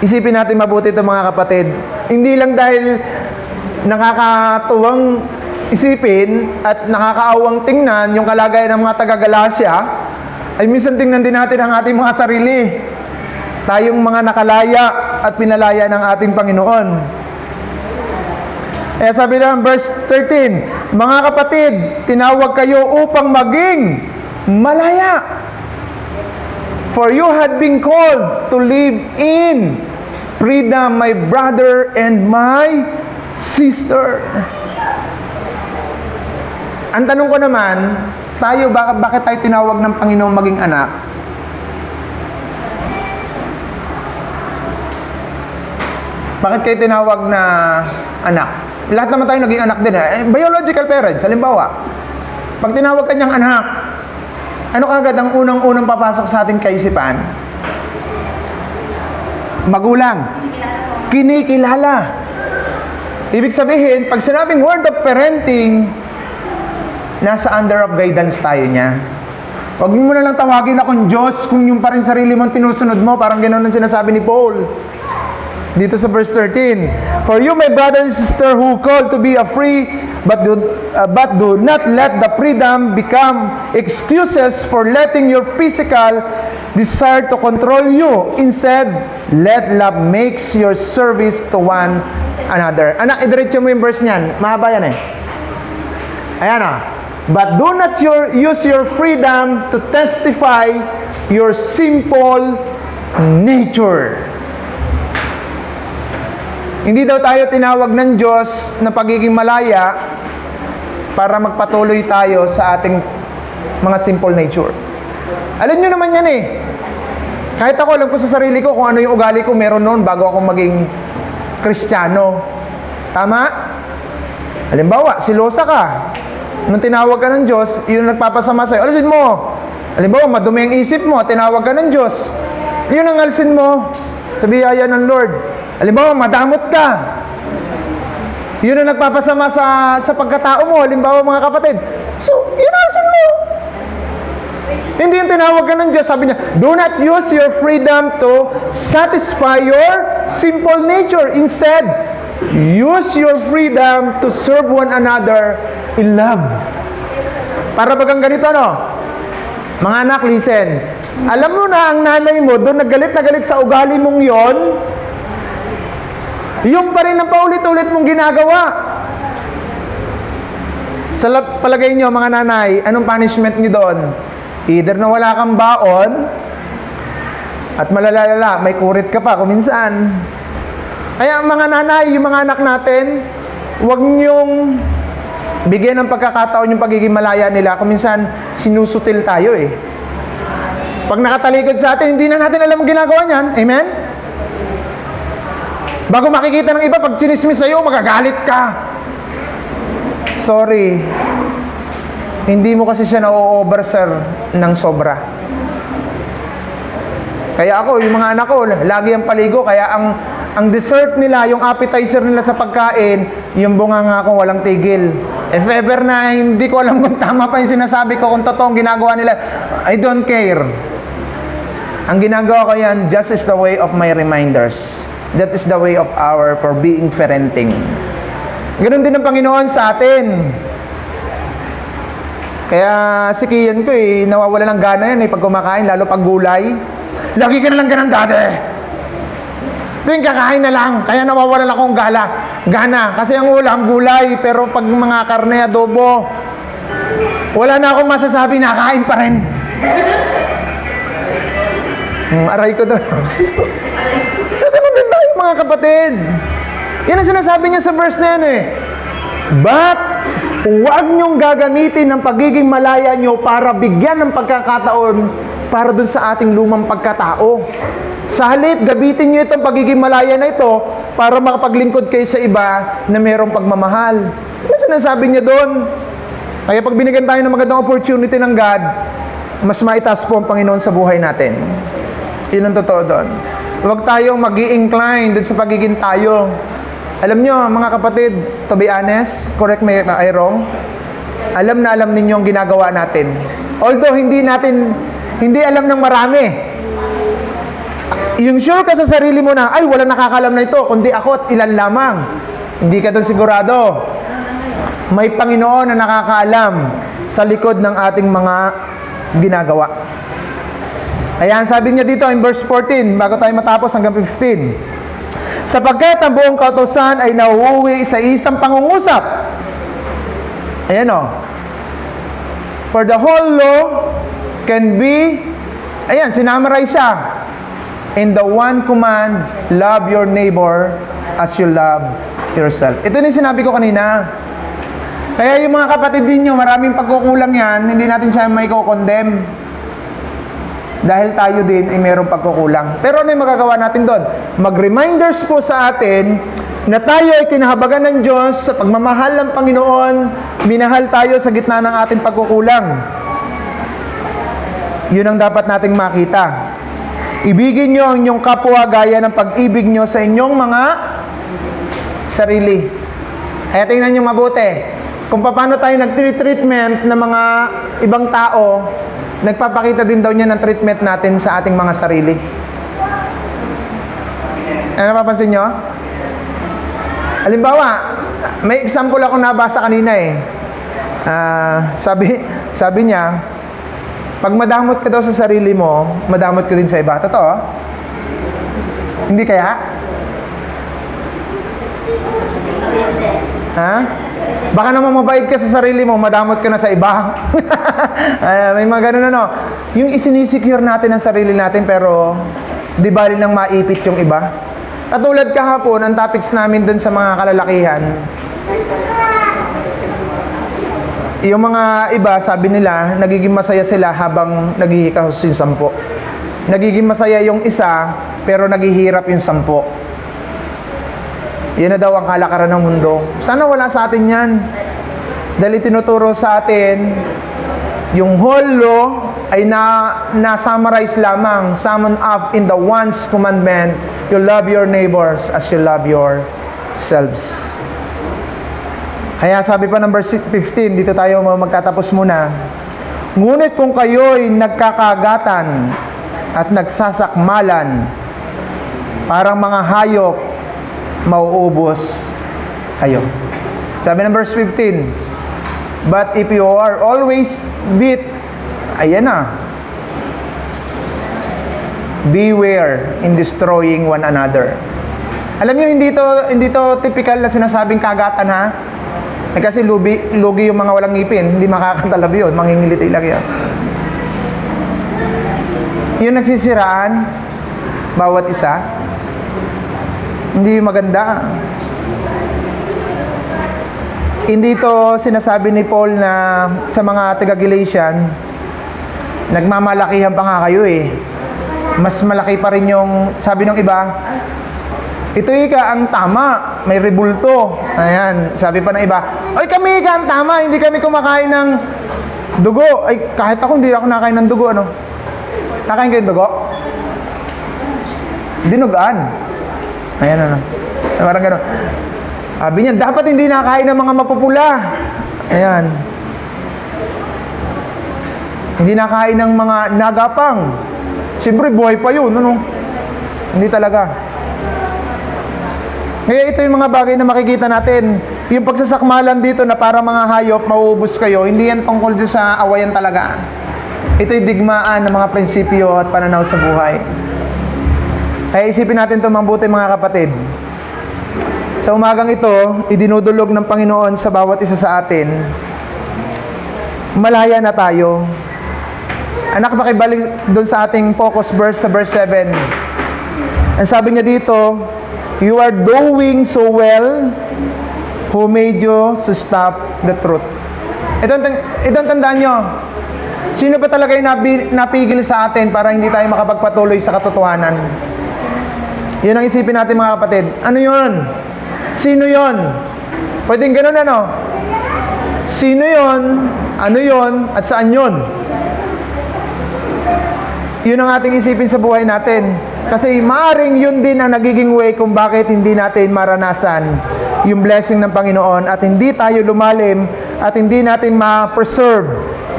isipin natin mabuti ito mga kapatid. Hindi lang dahil nakakatuwang isipin at nakakaawang tingnan yung kalagayan ng mga taga-Galacia, ay minsan tingnan din natin ang ating mga sarili. Tayong mga nakalaya at pinalaya ng ating Panginoon. Sabi lang, verse 13, Mga kapatid, tinawag kayo upang maging malaya. For you had been called to live in freedom, my brother and my sister. Ang tanong ko naman, tayo, bakit tayo tinawag ng Panginoon maging anak? Bakit kayo tinawag na anak? Lahat naman tayo naging anak din. Biological parents, halimbawa. Pag tinawag kanyang anak, ano kagad ang unang-unang papasok sa ating kaisipan? Magulang. Kinikilala. Ibig sabihin, pag sinabing word of parenting, nasa under of guidance tayo niya. Huwag mo na lang tawagin akong Diyos kung yung pa rin sarili mong tinusunod mo. Parang ganoon ang sinasabi ni Paul. Dito sa verse 13. For you, my brother and sister, who called to be a free, but do not let the freedom become excuses for letting your physical desire to control you. Instead, let love makes your service to one another. Anak, idiretso mo yung verse niyan. Mahaba yan eh. Ayan o. But do not use your freedom to testify your simple nature. Hindi daw tayo tinawag ng Diyos na pagiging malaya para magpatuloy tayo sa ating mga simple nature. Alam nyo naman yan eh. Kahit ako, alam ko sa sarili ko kung ano yung ugali ko meron noon bago ako maging Kristiyano. Tama? Halimbawa, silosa ka. Nung tinawag ka ng Diyos, yun nagpapasama sa'yo. Alisin mo. Halimbawa, madumi ang isip mo, tinawag ka ng Diyos. Yun ang alisin mo sa biyaya ng Lord. Halimbawa, madamot ka. Yun ang nagpapasama sa pagkatao mo. Halimbawa, mga kapatid. So, yun ang alisin mo. Hindi yung tinawag ka ng Diyos. Sabi niya, do not use your freedom to satisfy your simple nature. Instead, use your freedom to serve one another in love. Para bagang ganito, no? Mga anak, listen. Alam mo na ang nanay mo, doon nagalit na galit sa ugali mong yon, yung pa rin ang paulit-ulit mong ginagawa. Sa palagay nyo, mga nanay, anong punishment nyo doon? Either na wala kang baon, at malalala, may kurit ka pa kuminsan. Kaya mga nanay, yung mga anak natin, huwag nyong bigyan ng pagkakataon yung pagiging malaya nila. Kung minsan, sinusutil tayo eh. Pag nakatalikod sa atin, hindi na natin alam ang ginagawa niyan. Amen? Bago makikita ng iba, pag sinismis sa'yo, magagalit ka. Sorry. Hindi mo kasi siya na-overserve ng sobra. Kaya ako, yung mga anak ko, lagi ang paligo. Kaya ang dessert nila, yung appetizer nila sa pagkain, yung bunganga ko walang tigil. If ever na hindi ko alam kung tama pa yung sinasabi ko, kung totoong ginagawa nila, I don't care. Ang ginagawa ko yan, just is the way of my reminders. That is the way of our for being parenting. Ganun din ang Panginoon sa atin. Kaya si Kian ko nawawala ng gana yan pag kumakain, lalo pag gulay. Lagi ka na lang ganun dati. Tuwing kakain na lang, kaya nawawalan akong gana. Kasi ang ulam, gulay, pero pag mga karne, adobo, wala na akong masasabi, nakain pa rin. Aray ko doon. Sabi ko din tayo, mga kapatid. Yan ang sinasabi niya sa verse na yan But, huwag niyong gagamitin ng pagiging malaya niyo para bigyan ng pagkakataon para dun sa ating lumang pagkatao. Sa halip, gabitin niyo itong pagiging malaya na ito para makapaglingkod kayo sa iba na mayroong pagmamahal. Ano sinasabi niya doon? Kaya pag binigyan tayo ng magandang opportunity ng God, mas maitaas po ang Panginoon sa buhay natin. Yun ang totoo doon. Huwag tayong mag-i-incline doon sa pagiging tayo. Alam nyo, mga kapatid, to be honest, correct me if I'm wrong, alam na alam ninyo ang ginagawa natin. Although hindi alam ng marami. Yung sure ka sa sarili mo na, ay, walang nakakalam na ito, kundi ako at ilan lamang. Hindi ka doon sigurado. May Panginoon na nakakaalam sa likod ng ating mga ginagawa. Ayan, sabi niya dito in verse 14, bago tayo matapos hanggang 15. Sapagkat ang buong kautusan ay nauuwi sa isang pangungusap. Ayan o. For the whole law can be, ayan, sinamarize siya. In the one command, love your neighbor as you love yourself. Ito na yung sinabi ko kanina. Kaya yung mga kapatid ninyo, maraming pagkukulang yan, hindi natin siya maiko-condemn. Dahil tayo din ay mayroong pagkukulang. Pero ano yung magagawa natin doon? Mag-reminders po sa atin na tayo ay kinahabagan ng Diyos sa pagmamahal ng Panginoon, minahal tayo sa gitna ng ating pagkukulang. Yun ang dapat nating makita. Ibigin nyo ang inyong kapwa gaya ng pag-ibig nyo sa inyong mga sarili. Kaya tingnan nyo mabuti. Kung paano tayo nag-treatment ng mga ibang tao, nagpapakita din daw niya ng treatment natin sa ating mga sarili. Ano napapansin nyo? Halimbawa, may example ako nabasa kanina eh. Sabi niya, pag madamot ka daw sa sarili mo, madamot ka din sa iba. Totoo? Hindi kaya? Ha? Baka naman mabait ka sa sarili mo, madamot ka na sa iba. May mga ganun ano. Yung isinisecure natin ang sarili natin, pero di bali nang maipit yung iba. Katulad kahapon, ang topics namin dun sa mga kalalakihan, yung mga iba, sabi nila, nagiging masaya sila habang naghihikahos yung 10. Nagiging masaya yung isa, pero naghihirap yung 10. Yan na daw ang kalakaran ng mundo. Sana wala sa atin yan. Dahil tinuturo sa atin, yung whole law ay na-summarize lamang, summed up in the one's commandment, you love your neighbors as you love yourselves. Kaya sabi pa ng verse 15, dito tayo magtatapos muna. Ngunit kung kayo'y nagkakagatan at nagsasakmalan, parang mga hayop, mauubos kayo. Sabi ng verse 15, but if you are always beat, ayan na, beware in destroying one another. Alam niyo, hindi to typical na sinasabing kagatan ha. Kasi lugi yung mga walang ngipin, hindi makakatalab yun, mangingiliti lang yun. Yung nagsisiraan, bawat isa, hindi maganda. Hindi to sinasabi ni Paul na sa mga taga-Galatian, nagmamalakihan pa nga kayo eh. Mas malaki pa rin yung, sabi ng iba, ito ika ang tama, may rebulto. Ayan, sabi pa ng iba, ay kami ika ang tama, hindi kami kumakain ng dugo. Ay, kahit ako, hindi ako nakain ng dugo, ano? Nakain kayo ng dugo? Dinugaan. Ayan, ano? Parang gano'n. Sabi niya, dapat hindi nakain ng mga mapupula. Ayan. Hindi nakain ng mga nagapang. Siyempre, buhay pa yun, ano? Hindi talaga. Kaya ito yung mga bagay na makikita natin. Yung pagsasakmalan dito na para mga hayop, mauubos kayo, hindi yan tungkol sa awayan talaga. Ito'y digmaan ng mga prinsipyo at pananaw sa buhay. Kaya isipin natin ito mabuti mga kapatid. Sa umagang ito, idinudulog ng Panginoon sa bawat isa sa atin. Malaya na tayo. Anak, makibalik doon sa ating focus verse sa verse 7. Ang sabi niya dito, you are doing so well who made you to stop the truth. Itong tandaan nyo, sino ba talaga yung napigil sa atin para hindi tayo makapagpatuloy sa katotohanan? Yun ang isipin natin mga kapatid. Ano yun? Sino yun? Pwedeng ganun ano? Sino yun? Ano yun? At saan yun? Yun ang ating isipin sa buhay natin. Kasi maaring yun din ang nagiging way kung bakit hindi natin maranasan yung blessing ng Panginoon at hindi tayo lumalim at hindi natin ma-preserve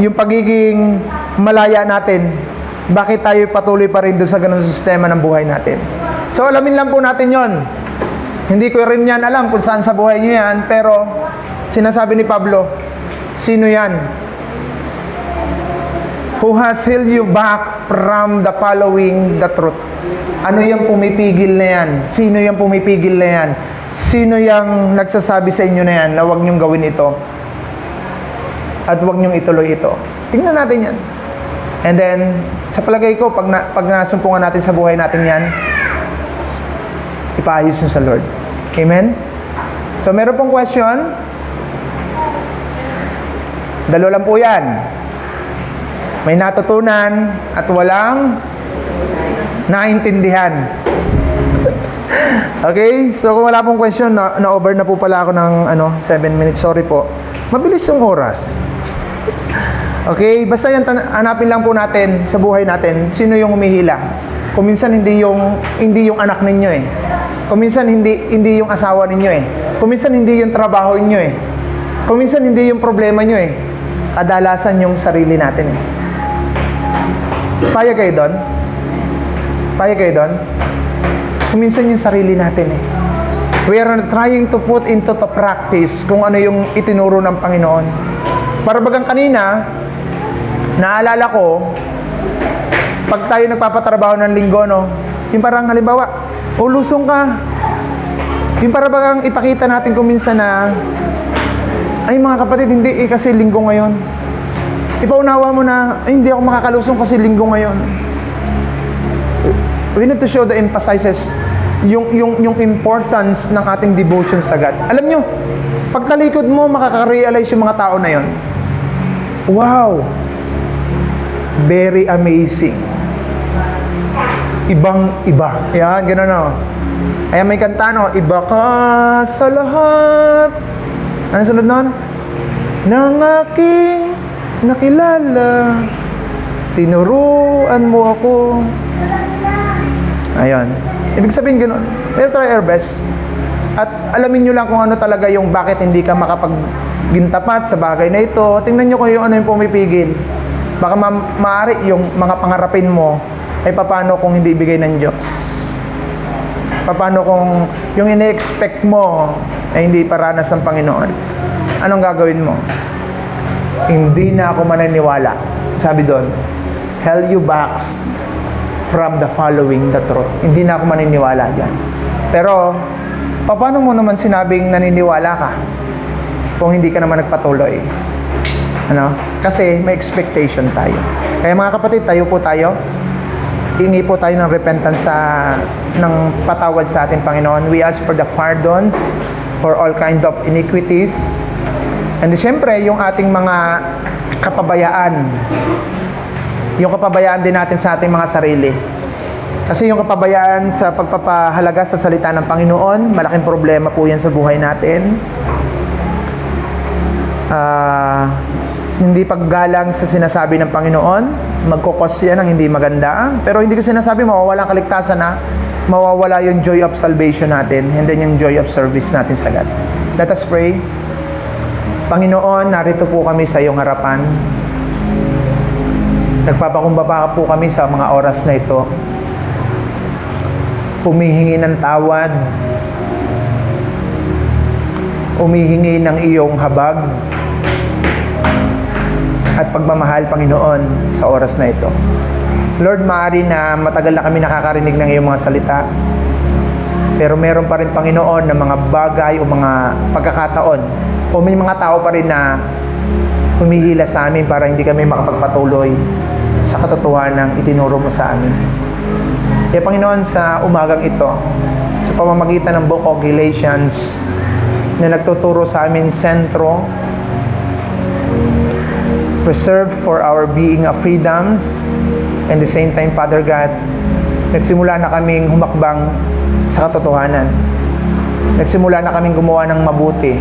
yung pagiging malaya natin. Bakit tayo patuloy pa rin doon sa ganung sistema ng buhay natin? So alamin lang po natin yon. Hindi ko rin yan alam kung saan sa buhay nyo yan, pero sinasabi ni Pablo, sino yan? Who has held you back from the following the truth? Ano yung pumipigil na yan? Sino yung pumipigil na yan? Sino yung nagsasabi sa inyo na yan na huwag niyong gawin ito? At huwag niyong ituloy ito. Tingnan natin yan. And then, sa palagay ko, pag nasumpungan natin sa buhay natin yan, ipaayos nyo sa Lord. Amen? So, meron pong question? Dalawa lang po yan. May natutunan at walang naintindihan. Okay? So, kung wala pong question, na-over na po pala ako ng 7 minutes. Sorry po. Mabilis yung oras. Okay? Basta yan, hanapin lang po natin sa buhay natin, sino yung humihila. Kung minsan hindi yung anak ninyo eh. Kung minsan hindi yung asawa ninyo eh. Kung minsan hindi yung trabaho ninyo eh. Kung minsan hindi yung problema nyo eh. Kadalasan yung sarili natin eh. Payag kayo doon? Payag kayo doon? Kung minsan yung sarili natin eh. We are trying to put into the practice kung ano yung itinuro ng Panginoon. Para bagang kanina, naalala ko, pag tayo nagpapatrabaho ng linggo, no? Yung parang halimbawa, lusong ka. Yung parang bagang ipakita natin kung minsan na, ay mga kapatid, hindi kasi linggo ngayon. Ipaunawa mo na, ay hindi ako makakalusong kasi linggo ngayon. We need to show the emphasizes yung importance ng ating devotion sa God. Alam nyo, pag talikod mo, makaka-realize yung mga tao na yon. Wow! Very amazing. Ibang-iba. Yan, gano'n o. Ayan, may kanta, no? Iba ka sa lahat. Ano sunod nun? Nang aking nakilala, tinuruan mo ako. Ayun. Ibig sabihin gano'n. Pero try our best. At alamin nyo lang kung ano talaga yung bakit hindi ka makapaggintapat sa bagay na ito. Tingnan nyo kung ano yung pumipigil. Baka maaari yung mga pangarapin mo ay paano kung hindi ibigay ng Diyos. Paano kung yung ine-expect mo ay hindi paranas ng Panginoon. Anong gagawin mo? Hindi na ako maniniwala. Sabi doon, held you back from the following the truth. Hindi na ako maniniwala dyan. Pero, paano mo naman sinabing naniniwala ka kung hindi ka naman nagpatuloy? Ano? Kasi may expectation tayo. Kaya mga kapatid, tayo po tayo. Hingi po tayo ng repentance ng patawad sa ating Panginoon. We ask for the pardons for all kind of iniquities. And siyempre, yung ating mga kapabayaan. Yung kapabayaan din natin sa ating mga sarili. Kasi yung kapabayaan sa pagpapahalaga sa salita ng Panginoon, malaking problema po yan sa buhay natin. Hindi paggalang sa sinasabi ng Panginoon, magkukos yan ng hindi maganda. Pero hindi ko sinasabi mawawala ang kaligtasan na, mawawala yung joy of salvation natin, and then yung joy of service natin sa God. Let us pray. Panginoon, narito po kami sa iyong harapan. Nagpapakumbaba po kami sa mga oras na ito. Humihingi ng tawad. Humihingi ng iyong habag at pagmamahal, Panginoon, sa oras na ito. Lord, maaari na matagal na kami nakakarinig ng iyong mga salita. Pero meron pa rin, Panginoon, na mga bagay o mga pagkakataon o may mga tao pa rin na humihila sa amin para hindi kami makapagpatuloy sa katotohanan ng itinuro mo sa amin. Kaya, Panginoon, sa umagang ito, sa pamamagitan ng Book of Galatians na nagtuturo sa amin sentro, preserved for our being of freedoms, and the same time, Father God, nagsimula na kaming humakbang sa katotohanan. Nagsimula na kaming gumawa ng mabuti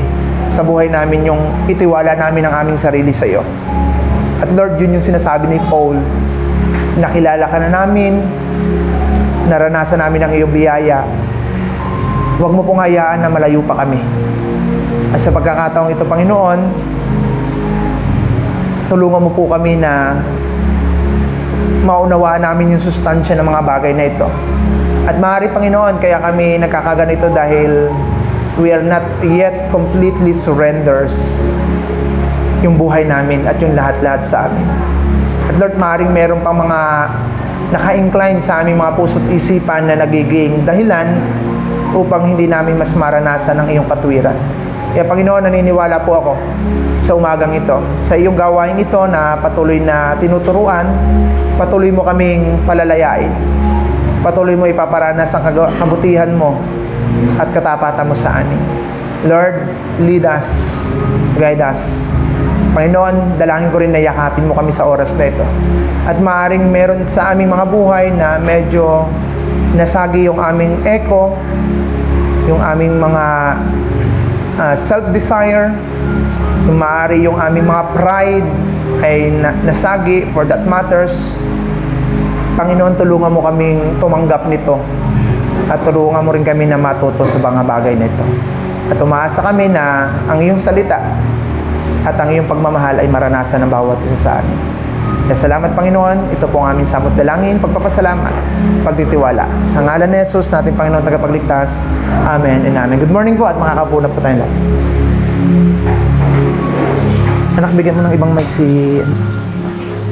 sa buhay namin, yung itiwala namin ang aming sarili sa iyo. At Lord, yun yung sinasabi ni Paul, nakilala ka na namin, naranasan namin ang iyong biyaya, huwag mo pong hayaan na malayo pa kami. At sa pagkakataong ito, Panginoon, tulungan mo po kami na maunawaan namin yung sustansya ng mga bagay na ito. At maaari, Panginoon, kaya kami nagkakaganito dahil we are not yet completely surrenders yung buhay namin at yung lahat-lahat sa amin. At Lord, maaaring meron pang mga naka-incline sa aming mga puso't isipan na nagiging dahilan upang hindi namin mas maranasan ang iyong katwiran. Kaya, Panginoon, naniniwala po ako sa umagang ito. Sa iyong gawain ito na patuloy na tinuturuan, patuloy mo kaming palalayain. Patuloy mo ipaparanas ang kabutihan mo at katapatan mo sa amin. Lord, lead us, guide us. Panginoon, dalangin ko rin na yakapin mo kami sa oras na ito. At maaaring meron sa aming mga buhay na medyo nasagi yung aming echo, yung aming mga self-desire, yung maaari yung aming mga pride ay nasagi, for that matters. Panginoon, tulungan mo kaming tumanggap nito at tulungan mo rin kami na matuto sa mga bagay nito. At umaasa kami na ang iyong salita at ang iyong pagmamahal ay maranasan ng bawat isa sa amin. Kaya salamat, Panginoon. Ito po ang aming samot dalangin, pagpapasalamat, pagtitiwala. Sa ngalan ni Jesus, nating Panginoon tagapagligtas. Amen and amen. Good morning po at makakapunap po tayong lahat. Anak, bigyan mo ng ibang mic si